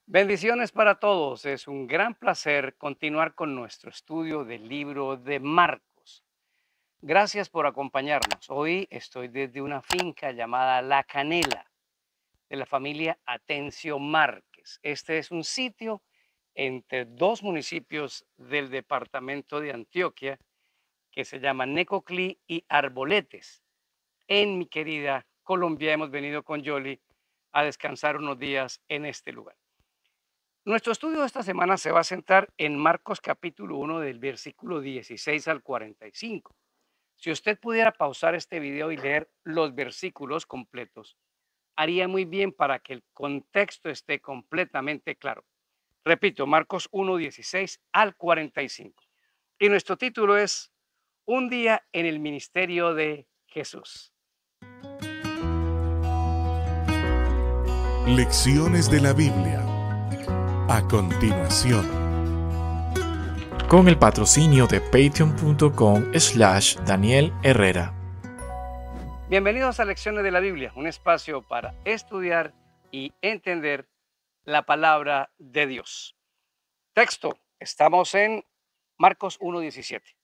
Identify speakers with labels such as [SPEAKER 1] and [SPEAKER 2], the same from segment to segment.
[SPEAKER 1] Bendiciones para todos. Es un gran placer continuar con nuestro estudio del libro de Marcos. Gracias por acompañarnos. Hoy estoy desde una finca llamada La Canela de la familia Atencio Márquez. Este es un sitio entre dos municipios del departamento de Antioquia que se llama Necoclí y Arboletes. En mi querida Colombia hemos venido con Yoli a descansar unos días en este lugar. Nuestro estudio de esta semana se va a centrar en Marcos capítulo 1 del versículo 16 al 45. Si usted pudiera pausar este video y leer los versículos completos, haría muy bien para que el contexto esté completamente claro. Repito, Marcos 1, 16 al 45. Y nuestro título es Un día en el ministerio de Jesús.
[SPEAKER 2] Lecciones de la Biblia. A continuación.
[SPEAKER 3] Con el patrocinio de patreon.com/Daniel Herrera.
[SPEAKER 1] Bienvenidos a Lecciones de la Biblia, un espacio para estudiar y entender la palabra de Dios. Texto, estamos en Marcos 1:17.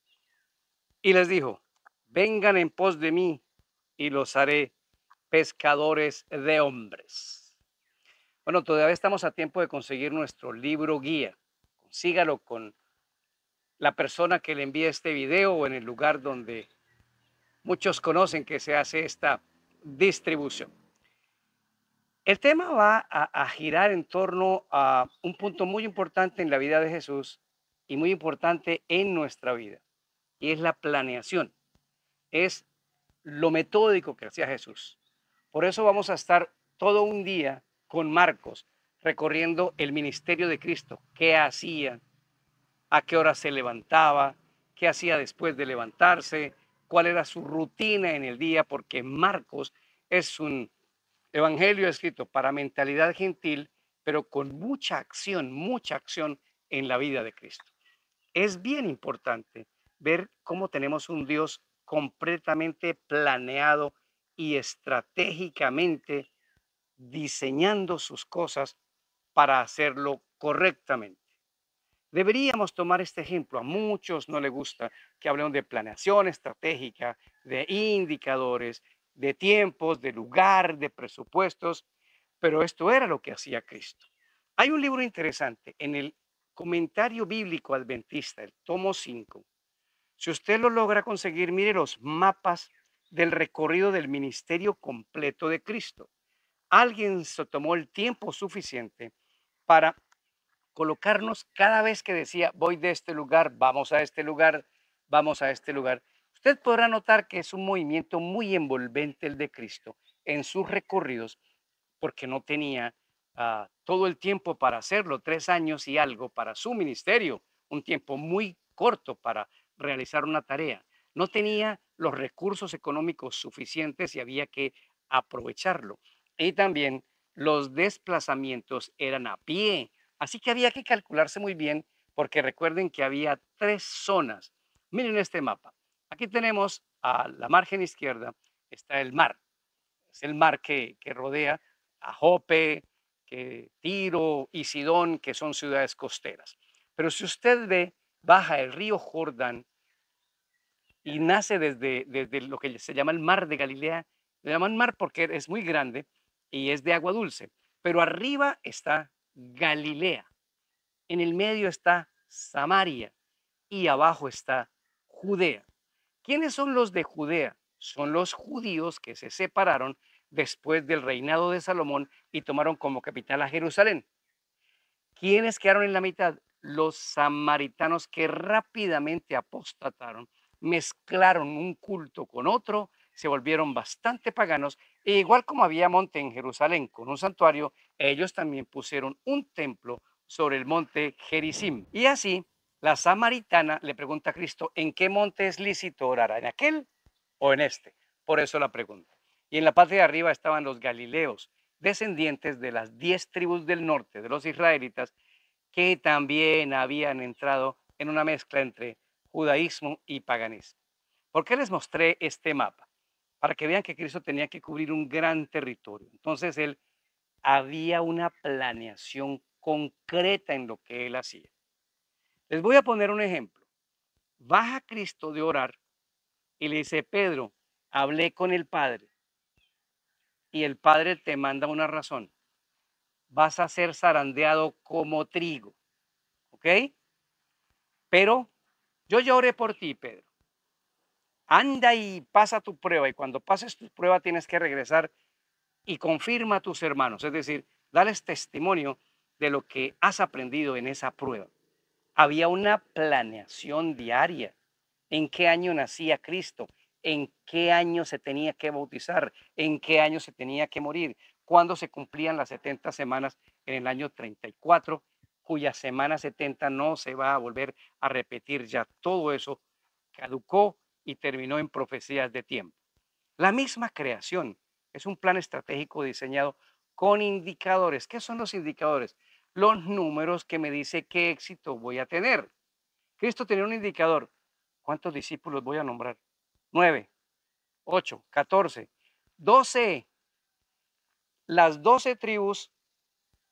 [SPEAKER 1] Y les dijo, vengan en pos de mí y los haré pescadores de hombres. Bueno, todavía estamos a tiempo de conseguir nuestro libro guía. Consígalo con la persona que le envíe este video o en el lugar donde muchos conocen que se hace esta distribución. El tema va a girar en torno a un punto muy importante en la vida de Jesús y muy importante en nuestra vida, y es la planeación, es lo metódico que hacía Jesús. Por eso vamos a estar todo un día con Marcos recorriendo el ministerio de Cristo, qué hacía, a qué hora se levantaba, qué hacía después de levantarse, cuál era su rutina en el día, porque Marcos es un evangelio escrito para mentalidad gentil, pero con mucha acción en la vida de Cristo. Es bien importante ver cómo tenemos un Dios completamente planeado y estratégicamente diseñando sus cosas para hacerlo correctamente. Deberíamos tomar este ejemplo. A muchos no les gusta que hablemos de planeación estratégica, de indicadores, de tiempos, de lugar, de presupuestos, pero esto era lo que hacía Cristo. Hay un libro interesante en el Comentario Bíblico Adventista, el tomo 5. Si usted lo logra conseguir, mire los mapas del recorrido del ministerio completo de Cristo. Alguien se tomó el tiempo suficiente para colocarnos cada vez que decía, voy de este lugar, vamos a este lugar, vamos a este lugar. Usted podrá notar que es un movimiento muy envolvente el de Cristo en sus recorridos, porque no tenía todo el tiempo para hacerlo, 3 años y algo para su ministerio, un tiempo muy corto para realizar una tarea. No tenía los recursos económicos suficientes y había que aprovecharlo. Y también los desplazamientos eran a pie, así que había que calcularse muy bien porque recuerden que había 3 zonas. Miren este mapa. Aquí tenemos a la margen izquierda, está el mar. Es el mar que rodea a Jope, que Tiro y Sidón, que son ciudades costeras. Pero si usted ve, baja el río Jordán y nace desde lo que se llama el mar de Galilea. Le llaman mar porque es muy grande y es de agua dulce. Pero arriba está Galilea, en el medio está Samaria y abajo está Judea. ¿Quiénes son los de Judea? Son los judíos que se separaron después del reinado de Salomón y tomaron como capital a Jerusalén. ¿Quiénes quedaron en la mitad? Los samaritanos que rápidamente apostataron, mezclaron un culto con otro, se volvieron bastante paganos, e igual como había monte en Jerusalén con un santuario, ellos también pusieron un templo sobre el monte Gerizim. Y así, la samaritana le pregunta a Cristo, ¿en qué monte es lícito orar? ¿En aquel o en este? Por eso la pregunta. Y en la parte de arriba estaban los galileos, descendientes de las 10 tribus del norte de los israelitas, que también habían entrado en una mezcla entre judaísmo y paganismo. ¿Por qué les mostré este mapa? Para que vean que Cristo tenía que cubrir un gran territorio. Entonces había una planeación concreta en lo que él hacía. Les voy a poner un ejemplo. Baja Cristo de orar y le dice, Pedro, hablé con el Padre y el Padre te manda una razón. Vas a ser zarandeado como trigo, ¿ok? Pero yo lloré por ti, Pedro. Anda y pasa tu prueba y cuando pases tu prueba tienes que regresar y confirma a tus hermanos, es decir, dales testimonio de lo que has aprendido en esa prueba. Había una planeación diaria. ¿En qué año nacía Cristo? ¿En qué año se tenía que bautizar? ¿En qué año se tenía que morir? ¿Cuándo se cumplían las 70 semanas en el año 34, cuya semana 70 no se va a volver a repetir ya? Todo eso caducó y terminó en profecías de tiempo. La misma creación es un plan estratégico diseñado con indicadores. ¿Qué son los indicadores? Los números que me dice qué éxito voy a tener. Cristo tenía un indicador. ¿Cuántos discípulos voy a nombrar? 9, 8, 14, 12. Las 12 tribus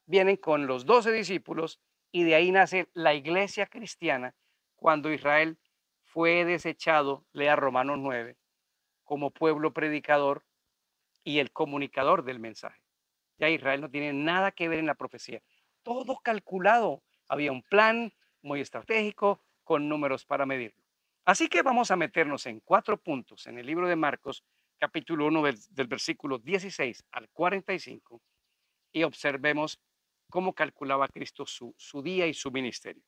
[SPEAKER 1] vienen con los 12 discípulos y de ahí nace la iglesia cristiana cuando Israel fue desechado, lea Romanos 9, como pueblo predicador y el comunicador del mensaje. Ya Israel no tiene nada que ver en la profecía. Todo calculado. Había un plan muy estratégico con números para medirlo. Así que vamos a meternos en 4 puntos en el libro de Marcos, capítulo 1 del versículo 16 al 45 y observemos cómo calculaba Cristo su día y su ministerio.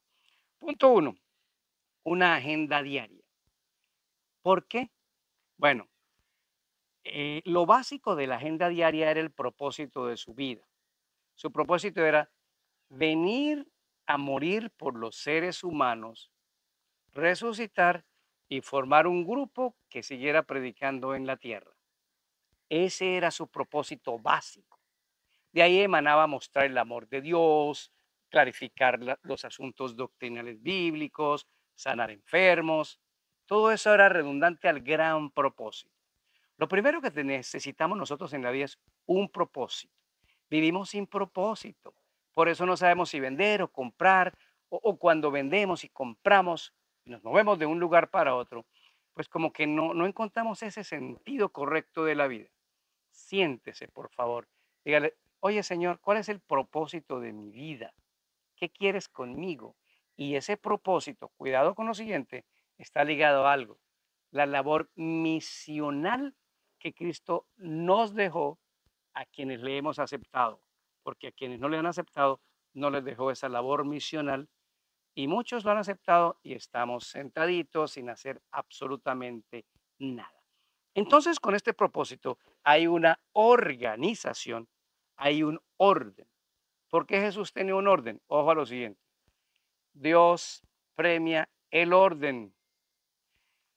[SPEAKER 1] Punto 1, una agenda diaria. ¿Por qué? Bueno, lo básico de la agenda diaria era el propósito de su vida. Su propósito era venir a morir por los seres humanos, resucitar y formar un grupo que siguiera predicando en la tierra. Ese era su propósito básico. De ahí emanaba mostrar el amor de Dios, clarificar los asuntos doctrinales bíblicos, sanar enfermos. Todo eso era redundante al gran propósito. Lo primero que necesitamos nosotros en la vida es un propósito. Vivimos sin propósito. Por eso no sabemos si vender o comprar, o cuando vendemos y compramos y nos movemos de un lugar para otro, pues como que no encontramos ese sentido correcto de la vida. Siéntese, por favor. Dígale, oye Señor, ¿cuál es el propósito de mi vida? ¿Qué quieres conmigo? Y ese propósito, cuidado con lo siguiente, está ligado a algo. La labor misional que Cristo nos dejó a quienes le hemos aceptado, porque a quienes no le han aceptado no les dejó esa labor misional y muchos lo han aceptado y estamos sentaditos sin hacer absolutamente nada. Entonces, con este propósito hay una organización, hay un orden. ¿Por qué Jesús tenía un orden? Ojo a lo siguiente. Dios premia el orden.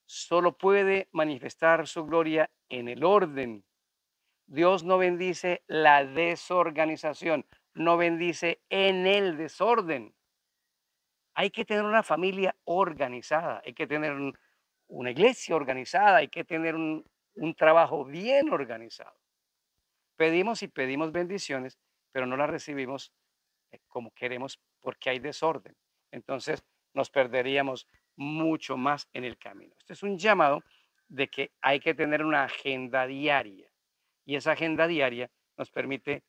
[SPEAKER 1] Solo puede manifestar su gloria en el orden. Dios no bendice la desorganización, no bendice en el desorden. Hay que tener una familia organizada, hay que tener una iglesia organizada, hay que tener un trabajo bien organizado. Pedimos y pedimos bendiciones, pero no las recibimos como queremos porque hay desorden. Entonces nos perderíamos mucho más en el camino. Este es un llamado de que hay que tener una agenda diaria y esa agenda diaria nos permite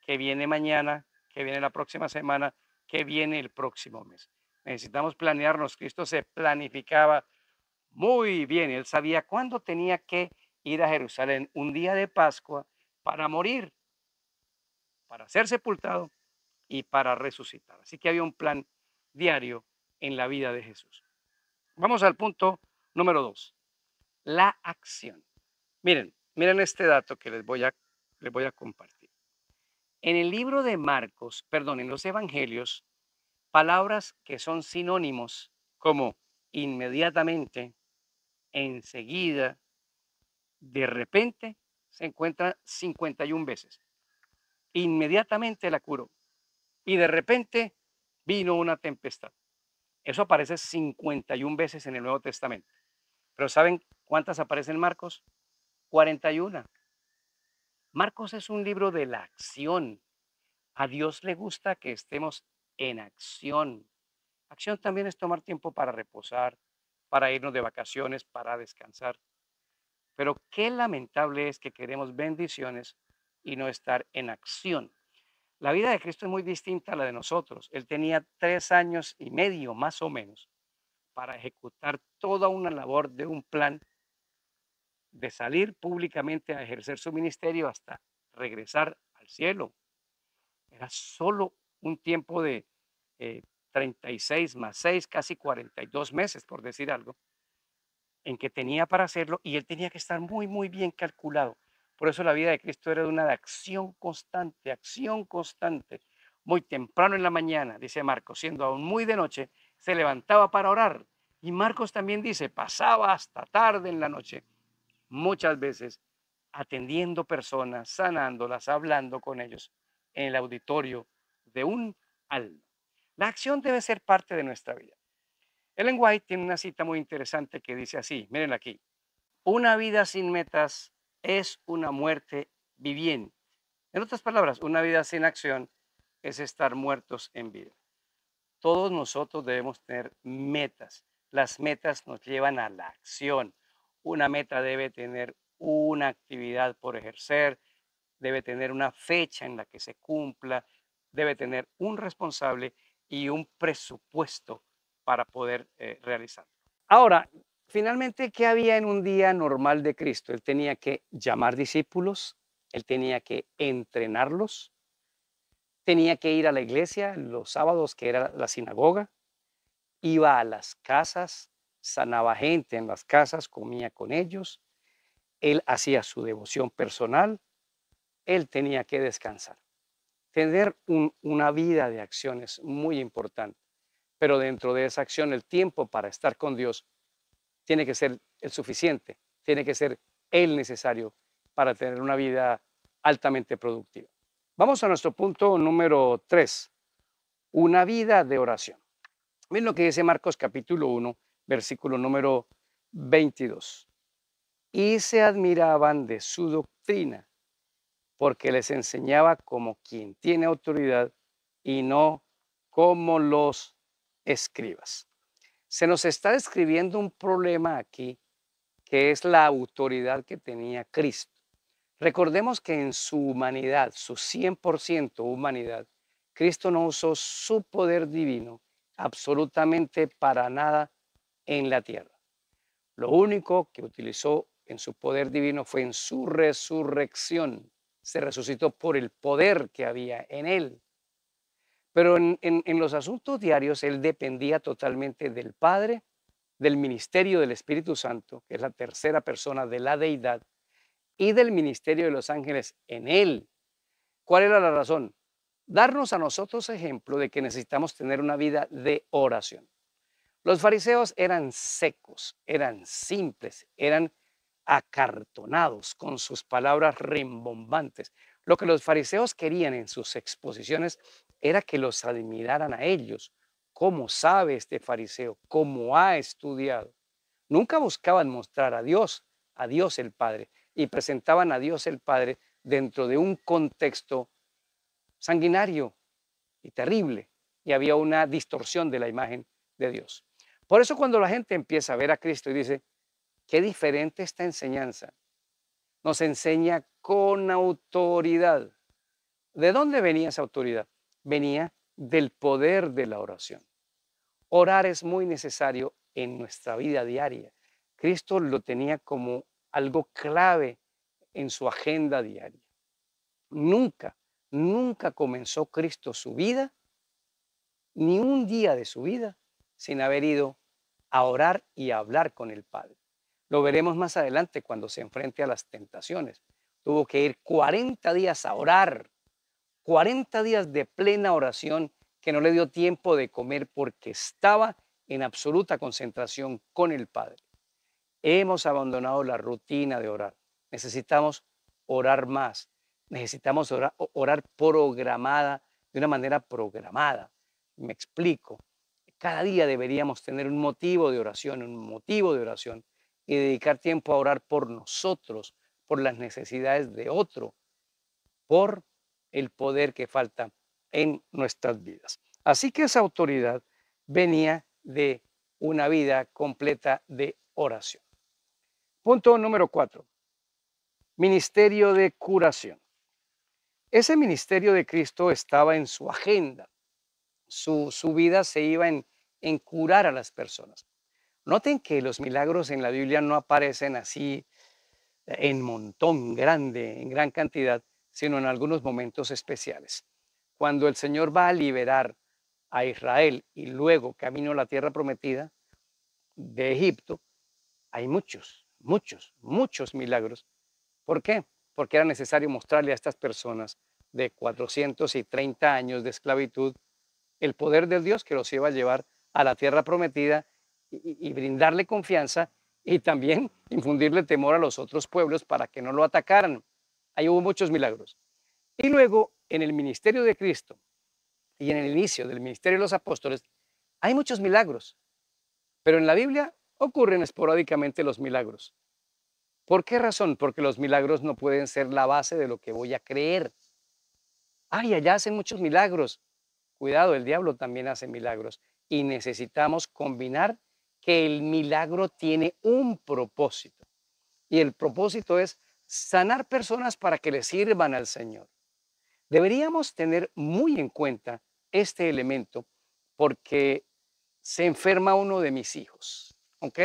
[SPEAKER 1] que viene mañana, que viene la próxima semana, que viene el próximo mes. Necesitamos planearnos. Cristo se planificaba muy bien. Él sabía cuándo tenía que ir a Jerusalén un día de Pascua para morir, para ser sepultado y para resucitar. Así que había un plan diario en la vida de Jesús. Vamos al punto número 2, la acción. Miren este dato que les voy a compartir. En el libro de Marcos, perdón, en los evangelios, palabras que son sinónimos como inmediatamente, enseguida, de repente, se encuentran 51 veces. Inmediatamente la curó y de repente vino una tempestad. Eso aparece 51 veces en el Nuevo Testamento. Pero ¿saben cuántas aparecen en Marcos? 41. Marcos es un libro de la acción. A Dios le gusta que estemos en acción. Acción también es tomar tiempo para reposar, para irnos de vacaciones, para descansar. Pero qué lamentable es que queremos bendiciones y no estar en acción. La vida de Cristo es muy distinta a la de nosotros. Él tenía 3 años y medio más o menos para ejecutar toda una labor de un plan de salir públicamente a ejercer su ministerio hasta regresar al cielo. Era solo un tiempo de eh, 36 más 6, casi 42 meses, por decir algo, en que tenía para hacerlo y él tenía que estar muy, muy bien calculado. Por eso la vida de Cristo era de una de acción constante, acción constante. Muy temprano en la mañana, dice Marcos, siendo aún muy de noche, se levantaba para orar. Y Marcos también dice, pasaba hasta tarde en la noche, muchas veces atendiendo personas, sanándolas, hablando con ellos en el auditorio de un alma. La acción debe ser parte de nuestra vida. Ellen White tiene una cita muy interesante que dice así, miren aquí, una vida sin metas es una muerte viviente. En otras palabras, una vida sin acción es estar muertos en vida. Todos nosotros debemos tener metas. Las metas nos llevan a la acción. Una meta debe tener una actividad por ejercer, debe tener una fecha en la que se cumpla, debe tener un responsable y un presupuesto para poder realizarlo. Ahora, finalmente, ¿qué había en un día normal de Cristo? Él tenía que llamar discípulos, él tenía que entrenarlos, tenía que ir a la iglesia los sábados, que era la sinagoga, iba a las casas, sanaba gente en las casas, comía con ellos, él hacía su devoción personal, él tenía que descansar. Tener una vida de acción es muy importante, pero dentro de esa acción el tiempo para estar con Dios tiene que ser el suficiente, tiene que ser el necesario para tener una vida altamente productiva. Vamos a nuestro punto número 3, una vida de oración. Miren lo que dice Marcos capítulo 1, versículo número 22. Y se admiraban de su doctrina, porque les enseñaba como quien tiene autoridad y no como los escribas. Se nos está describiendo un problema aquí, que es la autoridad que tenía Cristo. Recordemos que en su humanidad, su 100% humanidad, Cristo no usó su poder divino absolutamente para nada en la tierra. Lo único que utilizó en su poder divino fue en su resurrección. Se resucitó por el poder que había en él. Pero en los asuntos diarios él dependía totalmente del Padre, del ministerio del Espíritu Santo, que es la tercera persona de la deidad, y del ministerio de los ángeles en él. ¿Cuál era la razón? Darnos a nosotros ejemplo de que necesitamos tener una vida de oración. Los fariseos eran secos, eran simples, eran acartonados con sus palabras rimbombantes. Lo que los fariseos querían en sus exposiciones era que los admiraran a ellos. ¿Cómo sabe este fariseo? ¿Cómo ha estudiado? Nunca buscaban mostrar a Dios el Padre, y presentaban a Dios el Padre dentro de un contexto sanguinario y terrible, y había una distorsión de la imagen de Dios. Por eso cuando la gente empieza a ver a Cristo y dice, qué diferente esta enseñanza, nos enseña con autoridad. ¿De dónde venía esa autoridad? Venía del poder de la oración. Orar es muy necesario en nuestra vida diaria. Cristo lo tenía como algo clave en su agenda diaria. Nunca, nunca comenzó Cristo su vida, ni un día de su vida, sin haber ido a orar y a hablar con el Padre. Lo veremos más adelante cuando se enfrente a las tentaciones. Tuvo que ir 40 días a orar, 40 días de plena oración que no le dio tiempo de comer porque estaba en absoluta concentración con el Padre. Hemos abandonado la rutina de orar. Necesitamos orar más. Necesitamos orar programada, de una manera programada. Me explico. Cada día deberíamos tener un motivo de oración y dedicar tiempo a orar por nosotros, por las necesidades de otro, por el poder que falta en nuestras vidas. Así que esa autoridad venía de una vida completa de oración. Punto número 4. Ministerio de curación. Ese ministerio de Cristo estaba en su agenda. Su vida se iba en curar a las personas. Noten que los milagros en la Biblia no aparecen así en montón, grande, en gran cantidad, sino en algunos momentos especiales. Cuando el Señor va a liberar a Israel y luego camino a la tierra prometida de Egipto, hay muchos milagros. ¿Por qué? Porque era necesario mostrarle a estas personas de 430 años de esclavitud el poder de Dios que los iba a llevar a la tierra prometida y brindarle confianza y también infundirle temor a los otros pueblos para que no lo atacaran. Ahí hubo muchos milagros. Y luego en el ministerio de Cristo y en el inicio del ministerio de los apóstoles hay muchos milagros, pero en la Biblia ocurren esporádicamente los milagros. ¿Por qué razón? Porque los milagros no pueden ser la base de lo que voy a creer. Ay, allá hacen muchos milagros. Cuidado, el diablo también hace milagros y necesitamos combinar que el milagro tiene un propósito y el propósito es sanar personas para que le sirvan al Señor. Deberíamos tener muy en cuenta este elemento porque se enferma uno de mis hijos, ¿ok?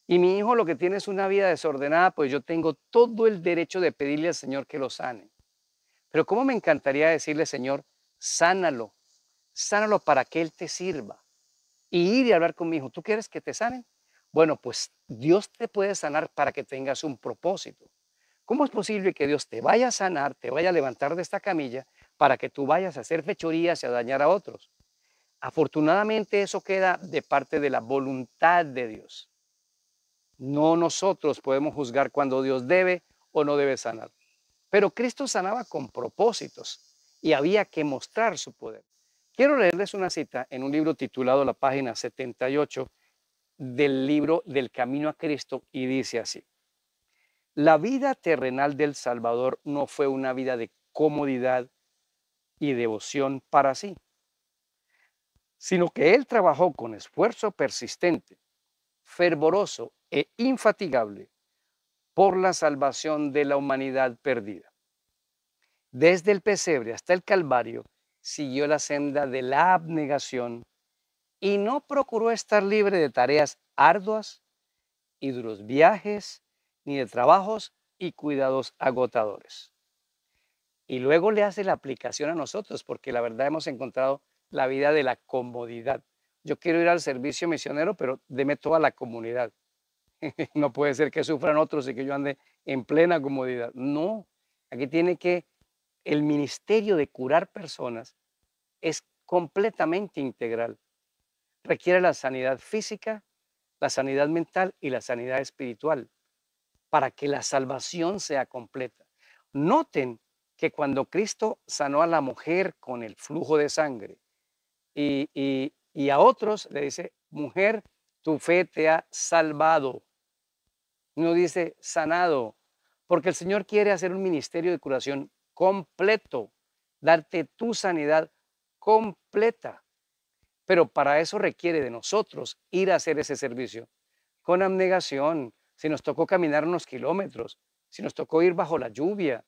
[SPEAKER 1] Y mi hijo lo que tiene es una vida desordenada, pues yo tengo todo el derecho de pedirle al Señor que lo sane. Pero cómo me encantaría decirle, Señor, sánalo, sánalo para que Él te sirva. Y ir y hablar con mi hijo, ¿tú quieres que te sanen? Bueno, pues Dios te puede sanar para que tengas un propósito. ¿Cómo es posible que Dios te vaya a sanar, te vaya a levantar de esta camilla para que tú vayas a hacer fechorías y a dañar a otros? Afortunadamente eso queda de parte de la voluntad de Dios. No nosotros podemos juzgar cuando Dios debe o no debe sanar. Pero Cristo sanaba con propósitos y había que mostrar su poder. Quiero leerles una cita en un libro titulado la página 78 del libro del Camino a Cristo y dice así: la vida terrenal del Salvador no fue una vida de comodidad y devoción para sí, sino que Él trabajó con esfuerzo persistente, fervoroso e infatigable por la salvación de la humanidad perdida. Desde el pesebre hasta el Calvario siguió la senda de la abnegación y no procuró estar libre de tareas arduas y duros viajes, ni de trabajos y cuidados agotadores. Y luego le hace la aplicación a nosotros, porque la verdad hemos encontrado la vida de la comodidad. Yo quiero ir al servicio misionero, pero deme toda la comunidad. No puede ser que sufran otros y que yo ande en plena comodidad. No, aquí tiene que el ministerio de curar personas es completamente integral. Requiere la sanidad física, la sanidad mental y la sanidad espiritual para que la salvación sea completa. Noten que cuando Cristo sanó a la mujer con el flujo de sangre y a otros le dice, mujer, tu fe te ha salvado. No dice sanado, porque el Señor quiere hacer un ministerio de curación completo, darte tu sanidad completa. Pero para eso requiere de nosotros ir a hacer ese servicio con abnegación. Si nos tocó caminar unos kilómetros, si nos tocó ir bajo la lluvia.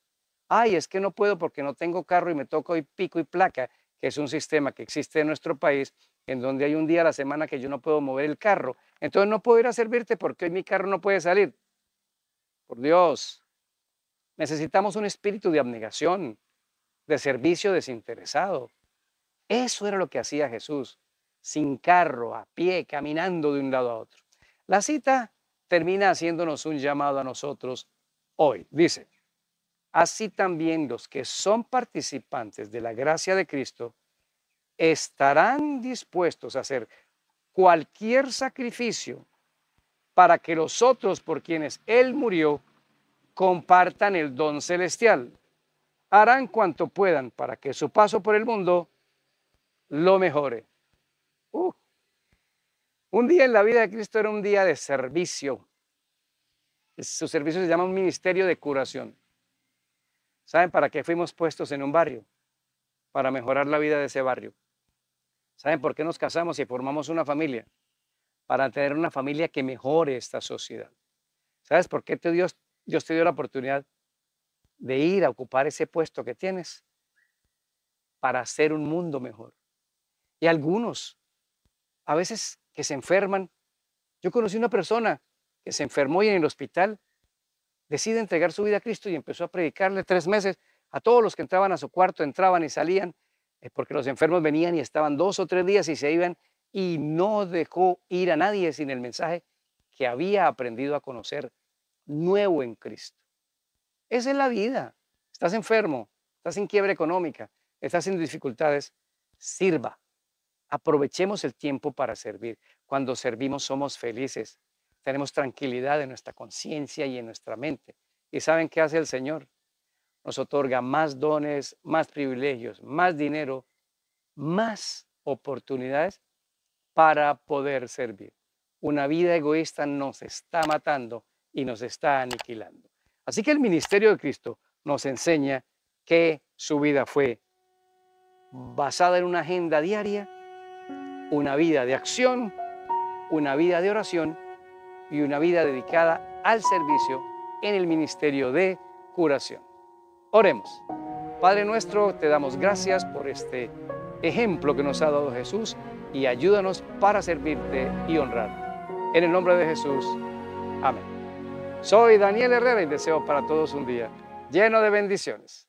[SPEAKER 1] Ay, es que no puedo porque no tengo carro y me toca hoy pico y placa, que es un sistema que existe en nuestro país, en donde hay un día a la semana que yo no puedo mover el carro. Entonces no puedo ir a servirte porque hoy mi carro no puede salir. Por Dios, necesitamos un espíritu de abnegación, de servicio desinteresado. Eso era lo que hacía Jesús, sin carro, a pie, caminando de un lado a otro. La cita termina haciéndonos un llamado a nosotros hoy. Dice, así también los que son participantes de la gracia de Cristo estarán dispuestos a hacer cualquier sacrificio para que los otros por quienes Él murió compartan el don celestial. Harán cuanto puedan para que su paso por el mundo lo mejore. Un día en la vida de Cristo era un día de servicio. Su servicio se llama un ministerio de curación. ¿Saben para qué fuimos puestos en un barrio? para mejorar la vida de ese barrio. ¿Saben por qué nos casamos y formamos una familia? Para tener una familia que mejore esta sociedad. ¿Sabes por qué Dios te dio la oportunidad de ir a ocupar ese puesto que tienes? Para hacer un mundo mejor. Y algunos, a veces que se enferman, yo conocí una persona que se enfermó y en el hospital decide entregar su vida a Cristo y empezó a predicarle 3 meses a todos los que entraban a su cuarto, entraban y salían, porque los enfermos venían y estaban 2 o 3 días y se iban, y no dejó ir a nadie sin el mensaje que había aprendido a conocer nuevo en Cristo. Esa es la vida. Estás enfermo, estás en quiebra económica, estás en dificultades, sirva. Aprovechemos el tiempo para servir. Cuando servimos somos felices, tenemos tranquilidad en nuestra conciencia y en nuestra mente. ¿Y saben qué hace el Señor? Nos otorga más dones, más privilegios, más dinero, más oportunidades para poder servir. Una vida egoísta nos está matando y nos está aniquilando. Así que el ministerio de Cristo nos enseña que su vida fue basada en una agenda diaria, una vida de acción, una vida de oración y una vida dedicada al servicio en el ministerio de curación. Oremos. Padre nuestro, te damos gracias por este ejemplo que nos ha dado Jesús y ayúdanos para servirte y honrarte. En el nombre de Jesús. Amén. Soy Daniel Herrera y deseo para todos un día lleno de bendiciones.